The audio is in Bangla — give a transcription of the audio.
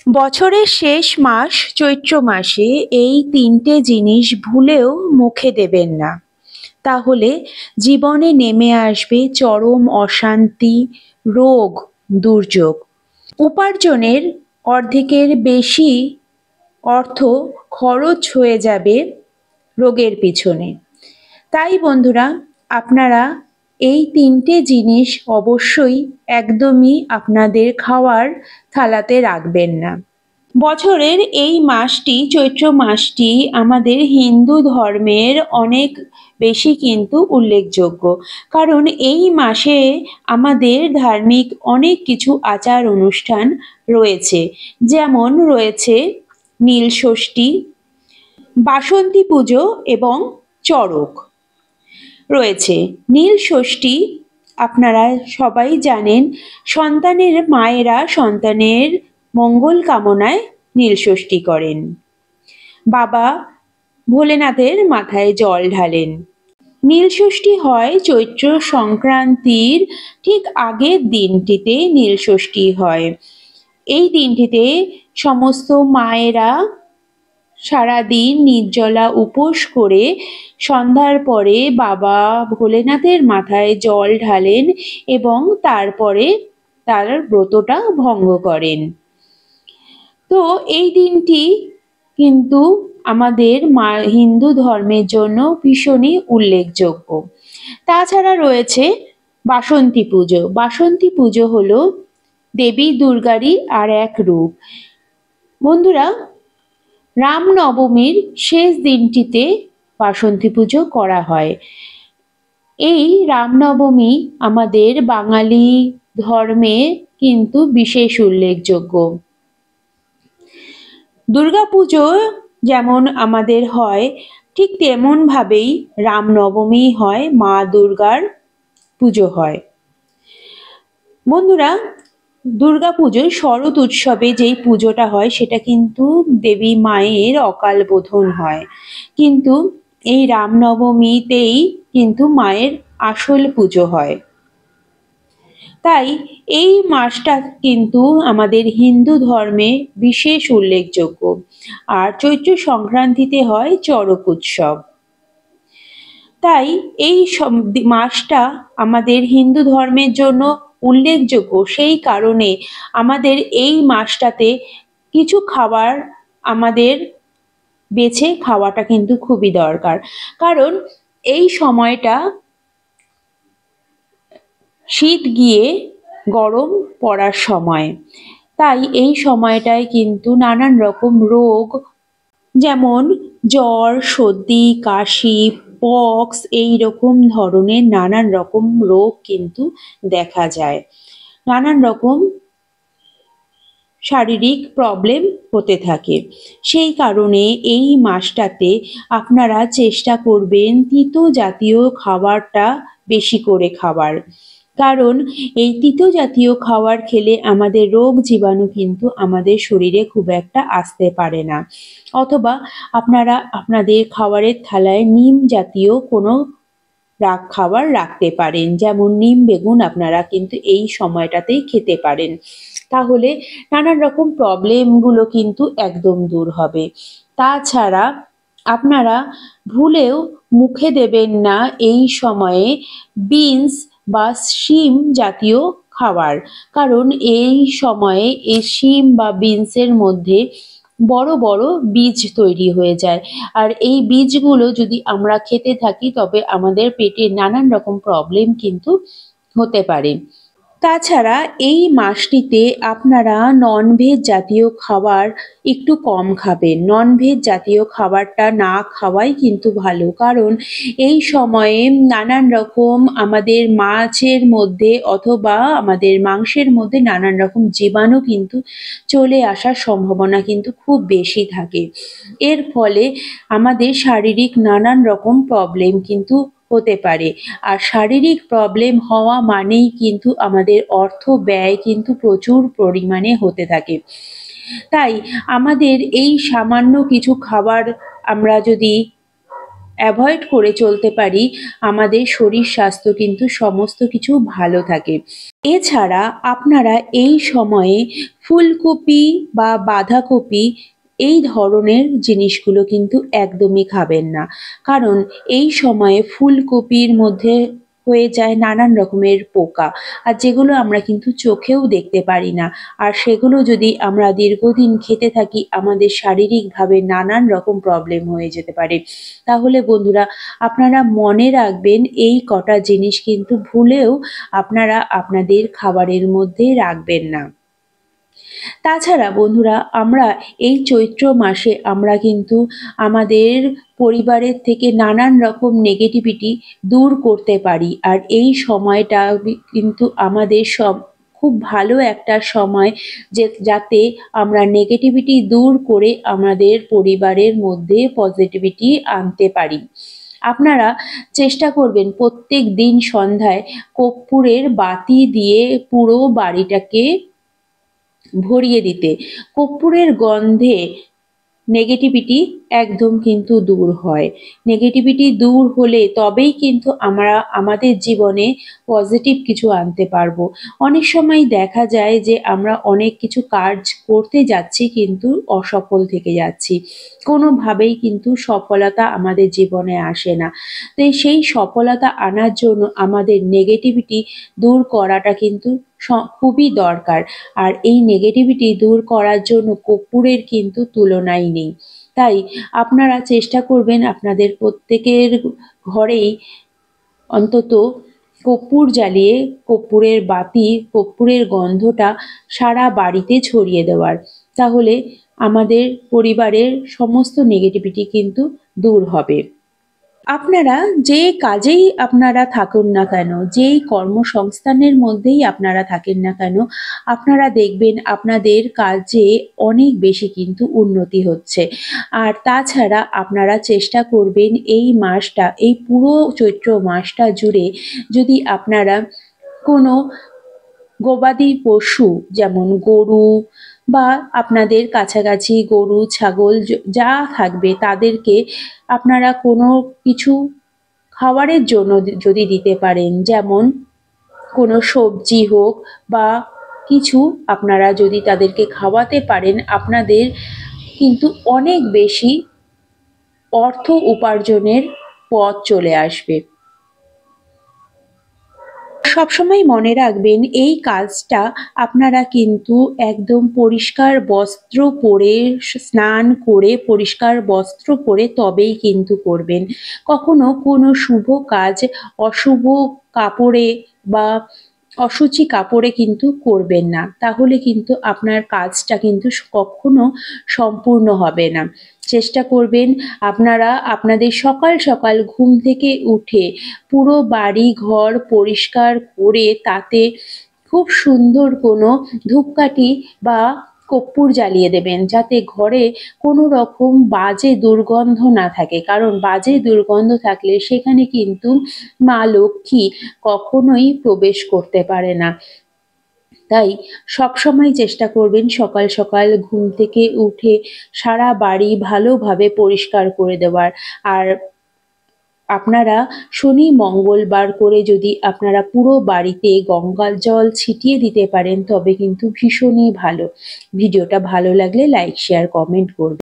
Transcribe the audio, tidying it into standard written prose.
বছরের শেষ মাস চৈত্র মাসে এই তিনটে জিনিস ভুলেও মুখে দেবেন না। তাহলে জীবনে নেমে আসবে চরম অশান্তি, রোগ, দুর্যোগ। উপার্জনের অর্ধেকের বেশি অর্থ খরচ হয়ে যাবে রোগের পিছনে। তাই বন্ধুরা, আপনারা এই তিনটে জিনিস অবশ্যই একদমই আপনাদের খাওয়ার থালাতে রাখবেন না। বছরের এই মাসটি, চৈত্র মাসটি, আমাদের হিন্দু ধর্মের অনেক বেশি কিন্তু উল্লেখযোগ্য। কারণ এই মাসে আমাদের ধার্মিক অনেক কিছু আচার অনুষ্ঠান রয়েছে। যেমন রয়েছে নীল ষষ্ঠী, বাসন্তী পুজো এবং চড়ক রয়েছে। নীল ষষ্ঠী আপনারা সবাই জানেন, সন্তানের মায়েরা সন্তানের মঙ্গল কামনায় নীল ষষ্ঠী করেন। বাবা ভোলেনাথের মাথায় জল ঢালেন। নীল ষষ্ঠী হয় চৈত্র সংক্রান্তির ঠিক আগের দিনটিতে নীল ষষ্ঠী হয়। এই দিনটিতে সমস্ত মায়েরা সারাদিন নির্জলা উপোস করে সন্ধ্যার পরে বাবা ভোলেনাথের মাথায় জল ঢালেন এবং তারপরে তার ব্রতটা ভঙ্গ করেন। তো এই দিনটি কিন্তু আমাদের হিন্দু ধর্মের জন্য ভীষণই উল্লেখযোগ্য। তাছাড়া রয়েছে বাসন্তী পুজো। বাসন্তী পুজো হলো দেবী দুর্গারই আর এক রূপ। বন্ধুরা, রামনবমীর শেষ দিনটিতে বাসন্তী পুজো করা হয়। এই রামনবমী আমাদের বাঙালি ধর্মে কিন্তু বিশেষ উল্লেখযোগ্য। দুর্গাপুজো যেমন আমাদের হয়, ঠিক তেমন ভাবেই রামনবমী হয়, মা দুর্গার পুজো হয়। বন্ধুরা, দুর্গাপুজোয় শরৎ উৎসবে যেই পুজোটা হয় সেটা কিন্তু দেবী মায়ের অকাল বোধন হয়, কিন্তু এই রামনবমীতেই কিন্তু মায়ের আসল পুজো হয়। তাই এই মাসটা কিন্তু আমাদের হিন্দু ধর্মে বিশেষ উল্লেখযোগ্য। আর চৈত্র সংক্রান্তিতে হয় চড়ক উৎসব। তাই এই মাসটা আমাদের হিন্দু ধর্মের জন্য উল্লেখযোগ্য। সেই কারণে আমাদের এই মাসটাতে কিছু খাবার আমাদের বেছে খাওয়াটা কিন্তু খুবই দরকার। কারণ এই সময়টা শীত গিয়ে গরম পড়ার সময়। তাই এই সময়টায় কিন্তু নানান রকম রোগ, যেমন জ্বর, সর্দি, কাশি, পক্স, এই রকম ধরনের নানান রকম রোগ কিন্তু দেখা যায়। নানান রকম শারীরিক প্রবলেম হতে থাকে। সেই কারণে এই মাসটাতে আপনারা চেষ্টা করবেন তিতো জাতীয় খাবারটা বেশি করে খাবার। কারণ এই তিতো জাতীয় খাবার খেলে আমাদের রোগ জীবাণু কিন্তু আমাদের শরীরে খুব একটা আসতে পারে না। অথবা আপনারা আপনাদের খাবারের থালায় নিম জাতীয় কোনো খাবার রাখতে পারেন। যেমন নিম বেগুন আপনারা কিন্তু এই সময়টাতেই খেতে পারেন। তাহলে নানান রকম প্রবলেমগুলো কিন্তু একদম দূর হবে। তাছাড়া আপনারা ভুলেও মুখে দেবেন না এই সময়ে বিনস বা শিম জাতীয় খাবার। কারণ এই সময়ে এই শিম বা বিনসের মধ্যে বড় বড় বীজ তৈরি হয়ে যায়। আর এই বীজগুলো যদি আমরা খেতে থাকি তবে আমাদের পেটে নানান রকম প্রবলেম কিন্তু হতে পারে। তাছাড়া এই মাসটিতে আপনারা ননভেজ জাতীয় খাবার একটু কম খাবেন। ননভেজ জাতীয় খাবারটা না খাওয়াই কিন্তু ভালো। কারণ এই সময়ে নানান রকম আমাদের মাছের মধ্যে অথবা আমাদের মাংসের মধ্যে নানান রকম জীবাণু কিন্তু চলে আসার সম্ভাবনা কিন্তু খুব বেশি থাকে। এর ফলে আমাদের শারীরিক নানান রকম প্রবলেম কিন্তু হতে পারে। আর শারীরিক প্রবলেম হওয়া মানেই কিন্তু আমাদের অর্থ ব্যয় কিন্তু প্রচুর পরিমাণে হতে থাকে। তাই আমাদের এই সামান্য কিছু খাবার আমরা যদি অ্যাভয়েড করে চলতে পারি, আমাদের শরীর স্বাস্থ্য কিন্তু সমস্ত কিছু ভালো থাকে। এছাড়া আপনারা এই সময়ে ফুলকপি বা বাঁধাকপি এই ধরনের জিনিসগুলো কিন্তু একদমই খাবেন না। কারণ এই সময়ে ফুলকপির মধ্যে হয়ে যায় নানান রকমের পোকা, আর যেগুলো আমরা কিন্তু চোখেও দেখতে পারি না। আর সেগুলো যদি আমরা দীর্ঘদিন খেতে থাকি, আমাদের শারীরিকভাবে নানান রকম প্রবলেম হয়ে যেতে পারে। তাহলে বন্ধুরা, আপনারা মনে রাখবেন এই কটা জিনিস কিন্তু ভুলেও আপনারা আপনাদের খাবারের মধ্যে রাখবেন না। তাছাড়া বন্ধুরা, আমরা এই চৈত্র মাসে আমরা কিন্তু আমাদের পরিবারের থেকে নানান রকম নেগেটিভিটি দূর করতে পারি। আর এই সময়টা কিন্তু আমাদের খুব ভালো একটা সময়, যাতে আমরা নেগেটিভিটি দূর করে আমাদের পরিবারের মধ্যে পজিটিভিটি আনতে পারি। আপনারা চেষ্টা করবেন প্রত্যেক দিন সন্ধ্যায় কর্পূরের বাতি দিয়ে পুরো বাড়িটাকে ভরিয়ে দিতে। কর্পূরের গন্ধে নেগেটিভিটি একদম কিন্তু দূর হয়। নেগেটিভিটি দূর হলে তবেই কিন্তু আমরা আমাদের জীবনে পজিটিভ কিছু আনতে পারবো। অনেক সময় দেখা যায় যে আমরা অনেক কিছু কাজ করতে যাচ্ছি কিন্তু অসফল থেকে যাচ্ছি। কোনোভাবেই কিন্তু সফলতা আমাদের জীবনে আসে না। তাই সেই সফলতা আনার জন্য আমাদের নেগেটিভিটি দূর করাটা কিন্তু খুবই দরকার। আর এই নেগেটিভিটি দূর করার জন্য কর্পূরের কিন্তু তুলনাই নেই। তাই আপনারা চেষ্টা করবেন আপনাদের প্রত্যেকের ঘরেই অন্তত কর্পূর জ্বালিয়ে কর্পূরের বাতি, কর্পূরের গন্ধটা সারা বাড়িতে ছড়িয়ে দেওয়ার। তাহলে আমাদের পরিবারের সমস্ত নেগেটিভিটি কিন্তু দূর হবে। আপনারা যে কাজেই আপনারা থাকুন না কেন, যেই কর্মসংস্থানের মধ্যেই আপনারা থাকেন না কেন, আপনারা দেখবেন আপনাদের কাজে অনেক বেশি কিন্তু উন্নতি হচ্ছে। আর তাছাড়া আপনারা চেষ্টা করবেন এই মাসটা, এই পুরো চৈত্র মাসটা জুড়ে যদি আপনারা কোনো গবাদি পশু যেমন গরু বা আপনাদের কাছাকাছি গরু ছাগল যা থাকবে তাদেরকে আপনারা কোনো কিছু খাবারের জন্য যদি দিতে পারেন, যেমন কোনো সবজি হোক বা কিছু আপনারা যদি তাদেরকে খাওয়াতে পারেন, আপনাদের কিন্তু অনেক বেশি অর্থ উপার্জনের পথ চলে আসবে। সবসময় মনে রাখবেন এই কাজটা আপনারা কিন্তু একদম পরিষ্কার বস্ত্র পরে, স্নান করে পরিষ্কার বস্ত্র পরে তবেই কিন্তু করবেন। কখনো কোনো শুভ কাজ অশুভ কাপড়ে বা অশুচি কাপড়ে কিন্তু করবেন না। তাহলে কিন্তু আপনার কাজটা কিন্তু কখনো সম্পূর্ণ হবে না। চেষ্টা করবেন আপনারা আপনাদের সকাল সকাল ঘুম থেকে উঠে পুরো বাড়ি ঘর পরিষ্কার করে তাতে খুব সুন্দর কোনো ধূপকাঠি বা কর্পূর জ্বালিয়ে দেবেন, যাতে ঘরে কোনো রকম বাজে দুর্গন্ধ না থাকে। কারণ বাজে দুর্গন্ধ থাকলে সেখানে কিন্তু মা লক্ষ্মী কখনোই প্রবেশ করতে পারে না। তাই সবসময় চেষ্টা করবেন সকাল সকাল ঘুম থেকে উঠে সারা বাড়ি ভালোভাবে পরিষ্কার করে দেওয়ার। আর আপনারা শনি মঙ্গলবার করে যদি আপনারা পুরো বাড়িতে গঙ্গা জল ছিটিয়ে দিতে পারেন তবে কিন্তু ভীষণই ভালো। ভিডিওটা ভালো লাগলে লাইক শেয়ার কমেন্ট করবেন।